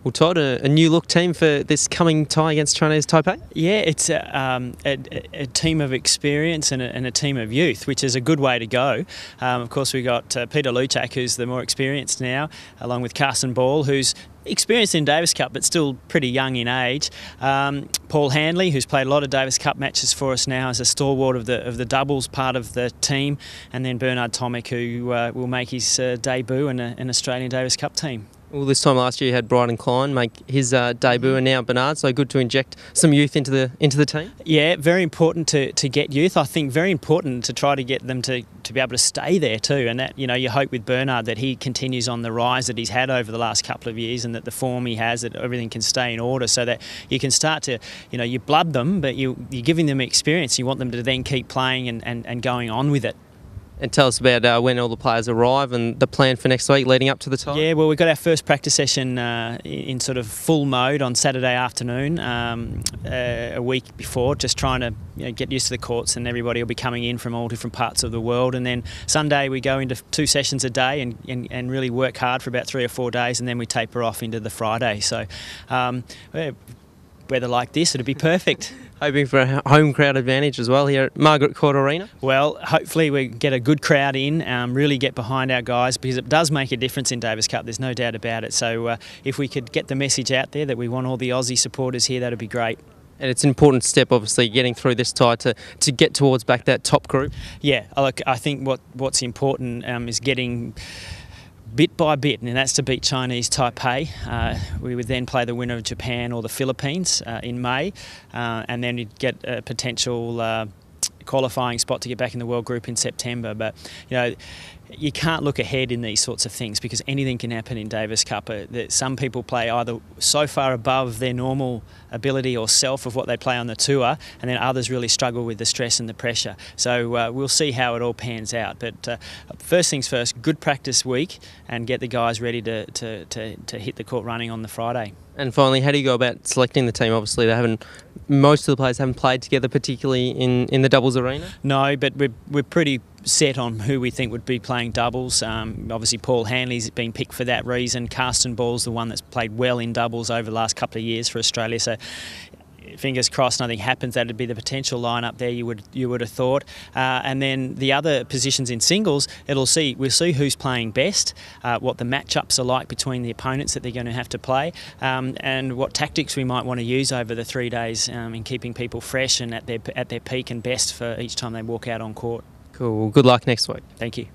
Well, Todd, a new look team for this coming tie against Chinese Taipei? Yeah, it's a team of experience and a team of youth, which is a good way to go. Of course, we got Peter Luchak, who's the more experienced now, along with Carsten Ball, who's experienced in Davis Cup but still pretty young in age. Paul Handley, who's played a lot of Davis Cup matches for us now, as a stalwart of the doubles part of the team, and then Bernard Tomic, who will make his debut in an Australian Davis Cup team. Well, this time last year you had Bryden Klein make his debut, and now Bernard. So good to inject some youth into the team. Yeah, very important to get youth. I think very important to try to get them to be able to stay there too. And that, you hope with Bernard that he continues on the rise that he's had over the last couple of years, and that the form he has, that everything can stay in order, so that you can start to, you blood them, but you're giving them experience. You want them to then keep playing and going on with it. And tell us about when all the players arrive and the plan for next week leading up to the tie. Yeah, well, we've got our first practice session in sort of full mode on Saturday afternoon, a week before, just trying to get used to the courts, and everybody will be coming in from all different parts of the world. And then Sunday we go into 2 sessions a day and really work hard for about 3 or 4 days, and then we taper off into the Friday. So weather like this, it'd be perfect. Hoping for a home crowd advantage as well here at Margaret Court Arena. Well, hopefully we get a good crowd in, really get behind our guys, because it does make a difference in Davis Cup, there's no doubt about it. So if we could get the message out there that we want all the Aussie supporters here, that'd be great. And it's an important step, obviously, getting through this tie to get towards back that top group. Yeah, look, I think what's important is getting bit by bit, and that's to beat Chinese Taipei. We would then play the winner of Japan or the Philippines in May, and then you'd get a potential qualifying spot to get back in the world group in September. But you can't look ahead in these sorts of things, because anything can happen in Davis Cup. Some people play either so far above their normal ability or self of what they play on the tour, and then others really struggle with the stress and the pressure. So we'll see how it all pans out. But first things first, good practice week, and get the guys ready to hit the court running on the Friday. And finally, how do you go about selecting the team? Obviously, most of the players haven't played together, particularly in the doubles arena. No, but we're pretty set on who we think would be playing doubles. Obviously, Paul Handley's been picked for that reason. Carsten Ball's the one that's played well in doubles over the last couple of years for Australia. So fingers crossed nothing happens. That'd be the potential lineup there, you would have thought. And then the other positions in singles, we'll see who's playing best, what the matchups are like between the opponents that they're going to have to play, and what tactics we might want to use over the 3 days in keeping people fresh and at their peak and best for each time they walk out on court. Cool. Well, good luck next week. Thank you.